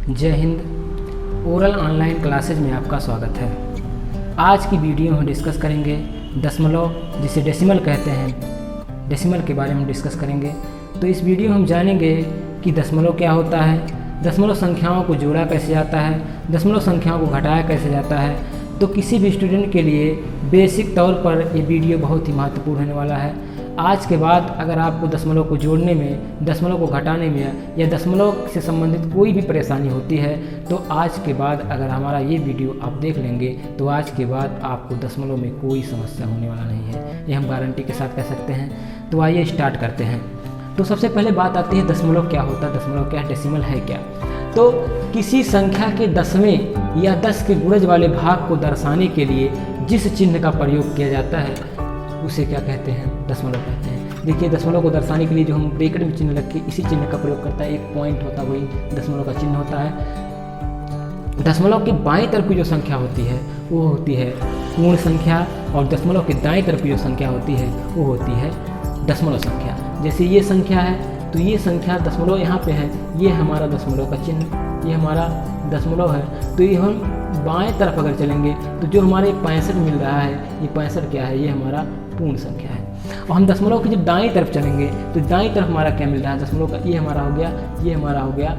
जय Hind. Oral online classes में आपका स्वागत है। आज की वीडियो में डिस्कस करेंगे दशमलव, जिसे डेसिमल कहते हैं, डेसिमल के बारे में डिस्कस करेंगे। तो इस वीडियो में हम जानेंगे कि दशमलव क्या होता है, दशमलव संख्याओं को जोड़ा कैसे जाता है, दशमलव संख्याओं को घटाया कैसे जाता है। तो किसी भी स्टूडेंट के लिए बेसिक तौर पर ये वीडियो बहुत ही महत्वपूर्ण होने वाला है। आज के बाद अगर आपको दशमलव को जोड़ने में, दशमलव को घटाने में या दशमलव से संबंधित कोई भी परेशानी होती है तो आज के बाद अगर हमारा ये वीडियो आप देख लेंगे तो आज के बाद आपको दशमलव में कोई समस्या होने वाला नहीं है, ये हम गारंटी के साथ कह सकते हैं। तो आइए स्टार्ट करते हैं। तो सबसे पहले बात आती है दशमलव क्या होता है, दशमलव क्या है, डेसिमल है क्या। तो किसी संख्या के दसवें या 10 के गुणज वाले भाग को दर्शाने के लिए जिस चिन्ह का प्रयोग किया जाता है उसे क्या कहते हैं, दशमलव कहते हैं। देखिए, दशमलव को दर्शाने के लिए जो हम ब्रैकेट में चिन्ह रख के इसी चिन्ह का प्रयोग करता है, एक पॉइंट होता है, वही दशमलव का चिन्ह होता है। दशमलव के बाईं तरफ की जो संख्या होती है वो होती है पूर्ण संख्या, और दशमलव के दाईं तरफ की जो संख्या होती है वो होती है दशमलव संख्या। जैसे ये संख्या है तो ये संख्या दशमलव यहाँ पे है, ये हमारा दशमलव का चिन्ह, ये हमारा दशमलव है। तो ये हम बाएं तरफ अगर चलेंगे तो जो हमारे 65 मिल रहा है, ये 65 क्या है, ये हमारा पूर्ण संख्या है। और हम दशमलव की जब दाईं तरफ चलेंगे तो दाईं तरफ हमारा क्या मिल रहा है, दशमलव का ये हमारा हो गया, ये हमारा हो गया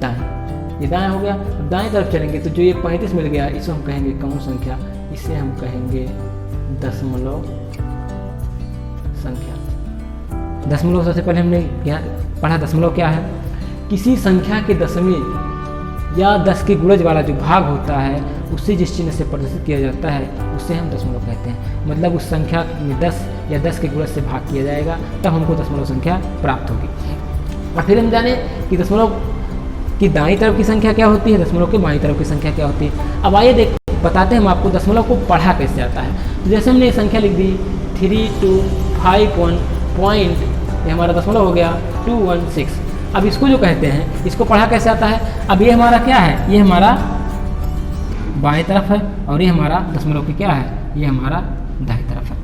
दाएं, ये दाएं हो गया। अब दाएं तरफ चलेंगे तो जो ये 35 मिल गया इसको हम कहेंगे कम संख्या, इसे हम कहेंगे दशमलव संख्या। दशमलव सबसे पहले हमने क्या पढ़ा, दशमलव क्या है, किसी संख्या के दसवें या 10 के गुणज वाला जो भाग होता है उससे जिस चिन्ह से प्रदर्शित किया जाता है उसे हम दशमलव कहते हैं। मतलब उस संख्या में 10 या 10 के गुणज से भाग किया जाएगा तब हमको दशमलव संख्या प्राप्त होगी। और फिर हम जाने कि दशमलव की दाईं तरफ की संख्या क्या होती है, दशमलव की बाईं तरफ की संख्या क्या होती है। अब आइए बताते हैं हम आपको दशमलव को पढ़ा कैसे जाता है। तो जैसे हमने ये संख्या लिख दी 3251 पॉइंट, ये हमारा दशमलव हो गया 216। अब इसको जो कहते हैं इसको पढ़ा कैसे आता है। अब ये हमारा क्या है, ये हमारा बाएं तरफ है और ये हमारा दशमलव की क्या है, ये हमारा दाएं तरफ है।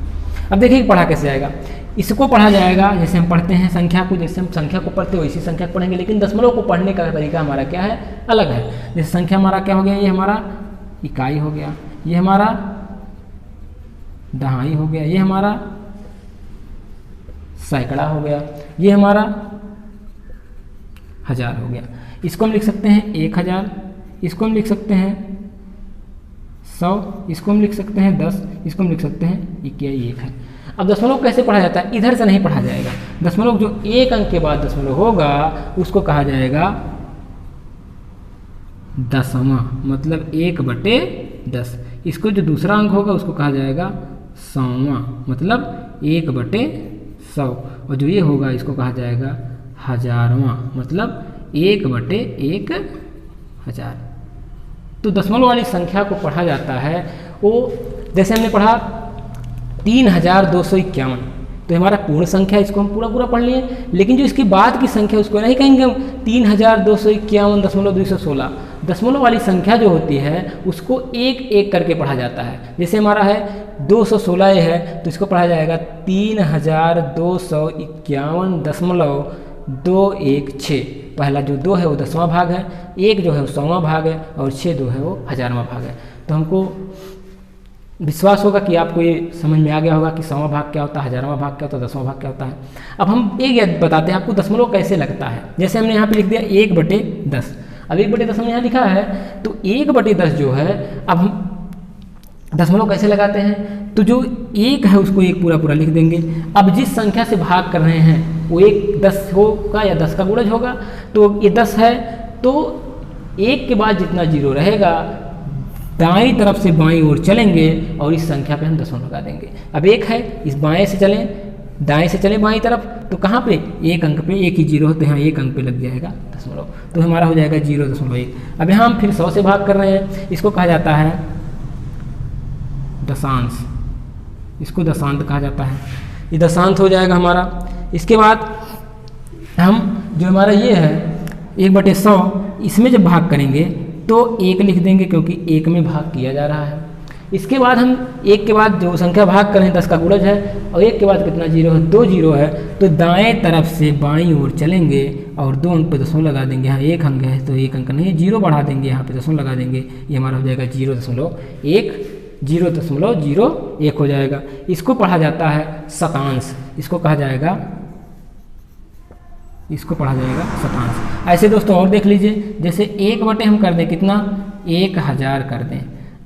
अब देखिए पढ़ा कैसे जाएगा। इसको पढ़ा जाएगा जैसे हम पढ़ते हैं संख्या को, जैसे हम संख्या को पढ़ते हो इसी संख्या को पढ़ेंगे, लेकिन दशमलव को पढ़ने का तरीका हमारा क्या है, अलग है। जैसे संख्या हमारा क्या हो गया, ये हमारा इकाई हो गया, ये हमारा दहाई हो गया, ये हमारा सैकड़ा हो गया, ये हमारा हजार हो गया। इसको हम लिख सकते हैं 1000, इसको हम लिख सकते हैं 100, इसको हम लिख सकते हैं 10, इसको हम लिख सकते हैं 1 है। अब दशमलव कैसे पढ़ा जाता है, इधर से नहीं पढ़ा जाएगा। दशमलव जो एक अंक के बाद दशमलव होगा उसको कहा जाएगा दसवां, मतलब 1/10। इसको जो दूसरा अंक होगा उसको कहा जाएगा 100वां, मतलब 1/100। और जो ये होगा इसको कहा जाएगा हजारवां, मतलब 1/1000। तो दशमलव वाली संख्या को पढ़ा जाता है वो, जैसे हमने पढ़ा 3251, तो हमारा पूर्ण संख्या, इसको हम पूरा पढ़ लिए। लेकिन जो इसके बाद की संख्या उसको नहीं कहेंगे हम 3251.216। दशमलव वाली संख्या जो होती है उसको एक एक करके पढ़ा जाता है। जैसे हमारा है 216 है तो इसको पढ़ा जाएगा 3251.216। पहला जो 2 है वो 10वां भाग है, 1 जो है वो 100वां भाग है और 6 जो है वो 1000वां भाग है। तो हमको विश्वास होगा कि आपको ये समझ में आ गया होगा कि 100वां भाग क्या होता है, 1000वां भाग क्या होता है, 10वां भाग क्या होता है। अब हम एक बताते हैं आपको दशमलव कैसे लगता है। जैसे हमने यहाँ पे लिख दिया 1/10। अब 1/10 हमने यहाँ लिखा है तो 1/10 जो है, अब हम दशमलव कैसे लगाते हैं, तो जो 1 है उसको 1 पूरा लिख देंगे। अब जिस संख्या से भाग कर रहे हैं वो 1 10 होगा या 10 का गुणज होगा। तो ये 10 है तो 1 के बाद जितना जीरो रहेगा दाईं तरफ से बाईं ओर चलेंगे और इस संख्या पे हम दशमलव लगा देंगे। अब 1 है, इस बाएं से चलें, दाएं से चले बाईं तरफ, तो कहाँ पे, एक अंक पे, एक ही जीरो होते हैं, एक अंक पे लग जाएगा दशमलव, तो हमारा हो जाएगा 0.1। अब यहाँ हम फिर 100 से भाग कर रहे हैं, इसको कहा जाता है दशांश, इसको दशांत कहा जाता है, ये दशांश हो जाएगा हमारा। इसके बाद हम जो हमारा ये है 1/100, इसमें जब भाग करेंगे तो 1 लिख देंगे क्योंकि 1 में भाग किया जा रहा है। इसके बाद हम एक के बाद जो संख्या भाग करें 10 का गुणज है और एक के बाद कितना जीरो है, 2 जीरो है, तो दाएं तरफ से बाईं ओर चलेंगे और 2 अंक पे दशमलव लगा देंगे। यहाँ 1 अंक है तो 1 अंक नहीं, 0 बढ़ा देंगे, यहाँ पे दशमलव लगा देंगे, ये हमारा हो जाएगा 0.1 हो जाएगा। इसको पढ़ा जाता है शतांश, इसको पढ़ा जाएगा शतांश। ऐसे दोस्तों और देख लीजिए, जैसे 1 बटे हम कर दें कितना, 1000 कर दें।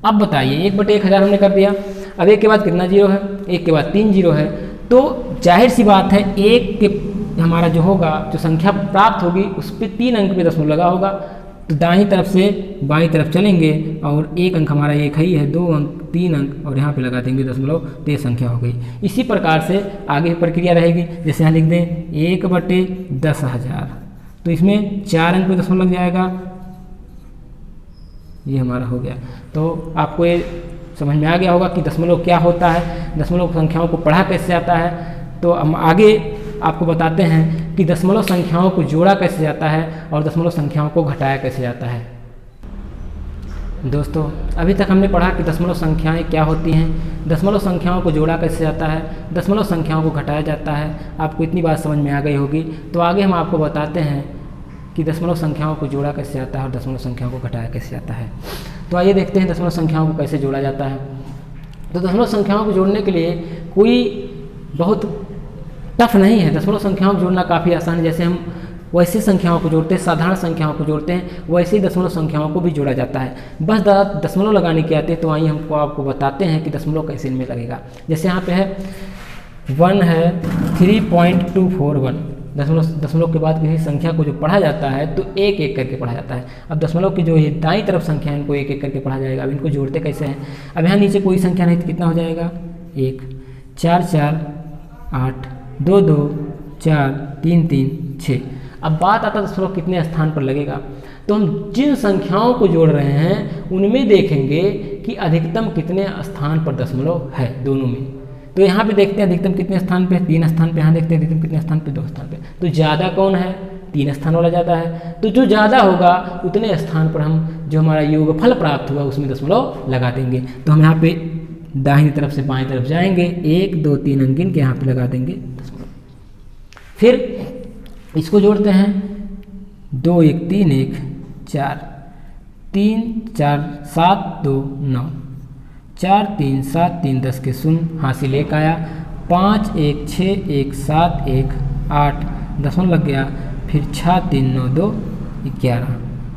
अब बताइए 1 बटे 1000 हमने कर दिया, अब 1 के बाद कितना जीरो है, 1 के बाद 3 जीरो है, तो जाहिर सी बात है 1 के हमारा जो होगा, जो संख्या प्राप्त होगी उस पर 3 अंक पे दशमलव लगा होगा, तो दाईं तरफ से बाईं तरफ चलेंगे और 1 अंक हमारा एक ही है, 2 अंक 3 अंक और यहाँ पे लगा देंगे दशमलव, तो ये संख्या हो गई। इसी प्रकार से आगे प्रक्रिया रहेगी, जैसे यहाँ लिख दें 1 बटे 10,000, तो इसमें 4 अंक पे दशमलव लग जाएगा, ये हमारा हो गया। तो आपको ये समझ में आ गया होगा कि दशमलव क्या होता है, दशमलव संख्याओं को पढ़ा कैसे जाता है। तो हम आगे आपको बताते हैं कि दशमलव संख्याओं को जोड़ा कैसे जाता है और दशमलव संख्याओं को घटाया कैसे जाता है। दोस्तों अभी तक हमने पढ़ा कि दशमलव संख्याएं क्या होती हैं, दशमलव संख्याओं को जोड़ा कैसे जाता है, दशमलव संख्याओं को घटाया जाता है। आपको इतनी बात समझ में आ गई होगी। तो आगे हम आपको बताते हैं कि दशमलव संख्याओं को जोड़ा कैसे जाता है और दशमलव संख्याओं को घटाया कैसे जाता है। तो आइए देखते हैं दशमलव संख्याओं को कैसे जोड़ा जाता है। तो दशमलव संख्याओं को जोड़ने के लिए कोई बहुत टफ नहीं है, दशमलव संख्याओं को जोड़ना काफ़ी आसान है। जैसे हम वैसी संख्याओं को जोड़ते हैं, साधारण संख्याओं को जोड़ते हैं, वैसे ही दशमलव संख्याओं को भी जोड़ा जाता है। बस दशमलव लगाने की आती है। तो आइए हमको आपको बताते हैं कि दशमलव कैसे इनमें लगेगा। जैसे यहाँ पे है 1 है 3.241, दशमलव के बाद किसी संख्या को जो पढ़ा जाता है तो एक एक करके पढ़ा जाता है। अब दशमलव की जो ये दाईं तरफ संख्या है इनको एक एक करके पढ़ा जाएगा। अब इनको जोड़ते कैसे हैं, अब यहाँ नीचे कोई संख्या नहीं तो कितना हो जाएगा 1, 4 4 8, 2 2 4 3 3 6। अब बात आता है दशमलव कितने स्थान पर लगेगा। तो हम जिन संख्याओं को जोड़ रहे हैं उनमें देखेंगे कि अधिकतम कितने स्थान पर दशमलव है दोनों में। तो यहाँ पे देखते हैं अधिकतम कितने स्थान पे, 3 स्थान पे। यहाँ देखते हैं अधिकतम कितने स्थान पे, 2 स्थान पे। तो ज़्यादा कौन है, 3 स्थान वाला ज़्यादा है। तो जो ज़्यादा होगा उतने स्थान पर हम जो हमारा योगफल प्राप्त हुआ उसमें दशमलव लगा देंगे। तो हम यहाँ पे दाहिनी तरफ से बाएं तरफ जाएंगे, 1 2 3 अंक गिन के यहाँ पे लगा देंगे दशमलव। फिर इसको जोड़ते हैं 2 1 3 1 4 3 4 7 2 9 4 3 7 3 10 के शून्य हासिल 1 आया, 5 1 6 1 7 1 8 दशमलव लग गया, फिर 6 3 9 2 11।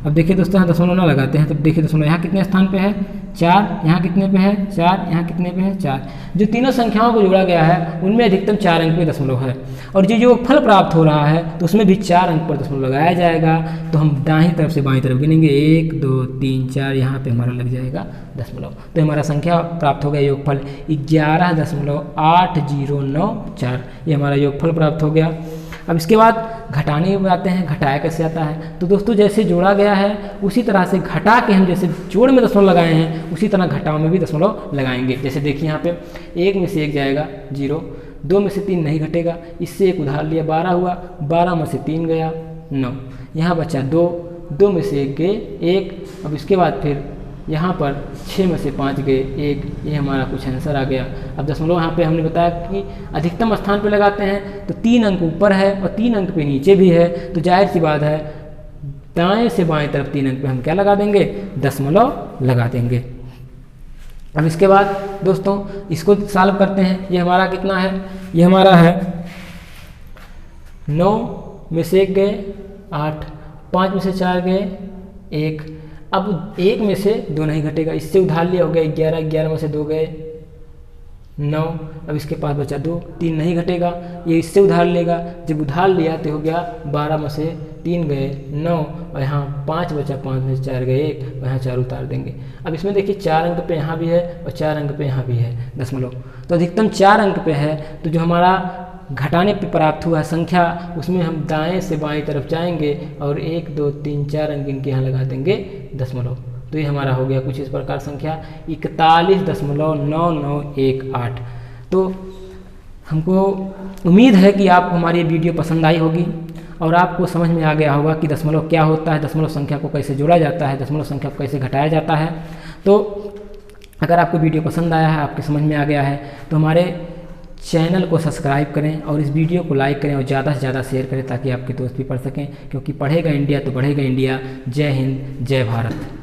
अब देखिए दोस्तों यहाँ दशमलव ना लगाते हैं तो देखिए दशमलव यहाँ कितने स्थान पे है, 4, यहाँ कितने पे है 4, यहाँ कितने पे है 4। जो तीनों संख्याओं को जोड़ा गया है उनमें अधिकतम 4 अंक पे दशमलव है और जो फल प्राप्त हो रहा है तो उसमें भी 4 अंक पर दशमलव लगाया जाएगा। तो हम दाहिनी तरफ से बाईं तरफ गिनेंगे 1 2 3 4, यहाँ पे हमारा लग जाएगा दशमलव। तो हमारा संख्या प्राप्त हो गया योगफल 11.8094, ये हमारा योगफल प्राप्त हो गया। अब इसके बाद घटाने में आते हैं, घटाया कैसे आता है। तो दोस्तों जैसे जोड़ा गया है उसी तरह से घटा के हम जैसे जोड़ में दशमलव लगाए हैं उसी तरह घटाव में भी दशमलव लगाएंगे। जैसे देखिए यहाँ पे 1 में से 1 जाएगा 0, 2 में से 3 नहीं घटेगा, इससे 1 उधार लिया 12 हुआ, 12 में से 3 गया 9, यहाँ बचा 2, 2 में से 1 गए 1। अब इसके बाद फिर यहाँ पर 6 में से 5 गए 1, ये हमारा कुछ आंसर आ गया। अब दशमलव यहाँ पे हमने बताया कि अधिकतम स्थान पे लगाते हैं तो 3 अंक ऊपर है और 3 अंक पे नीचे भी है, तो जाहिर सी बात है दाएं से बाएं तरफ 3 अंक पे हम क्या लगा देंगे, दशमलव लगा देंगे। अब इसके बाद दोस्तों इसको सॉल्व करते हैं। ये हमारा कितना है, ये हमारा है 9 में से 1 गए 8, 5 में से 4 गए 1। अब 1 में से 2 नहीं घटेगा, इससे उधार लिया हो गया 11, 11 में से 2 गए 9। अब इसके पास बचा 2, 3 नहीं घटेगा, ये इससे उधार लेगा, जब उधार लिया तो हो गया 12 में से 3 गए 9 और यहाँ 5 बचा, 5 में से 4 गए 1 और यहाँ 4 उतार देंगे। अब इसमें देखिए 4 अंक पे यहाँ भी है और 4 अंक पे यहाँ भी है दशमलव, तो अधिकतम 4 अंक पे है। तो जो हमारा घटाने पे प्राप्त हुआ संख्या उसमें हम दाएं से बाएं तरफ जाएंगे और 1 2 3 4 अंक इनके यहाँ लगा देंगे दशमलव। तो ये हमारा हो गया कुछ इस प्रकार संख्या 41.9918। तो हमको उम्मीद है कि आपको हमारी ये वीडियो पसंद आई होगी और आपको समझ में आ गया होगा कि दशमलव क्या होता है, दशमलव संख्या को कैसे जोड़ा जाता है, दशमलव संख्या को कैसे घटाया जाता है। तो अगर आपको वीडियो पसंद आया है, आपके समझ में आ गया है, तो हमारे चैनल को सब्सक्राइब करें और इस वीडियो को लाइक करें और ज़्यादा से ज़्यादा शेयर करें ताकि आपके दोस्त भी पढ़ सकें, क्योंकि पढ़ेगा इंडिया तो बढ़ेगा इंडिया। जय हिंद, जय भारत।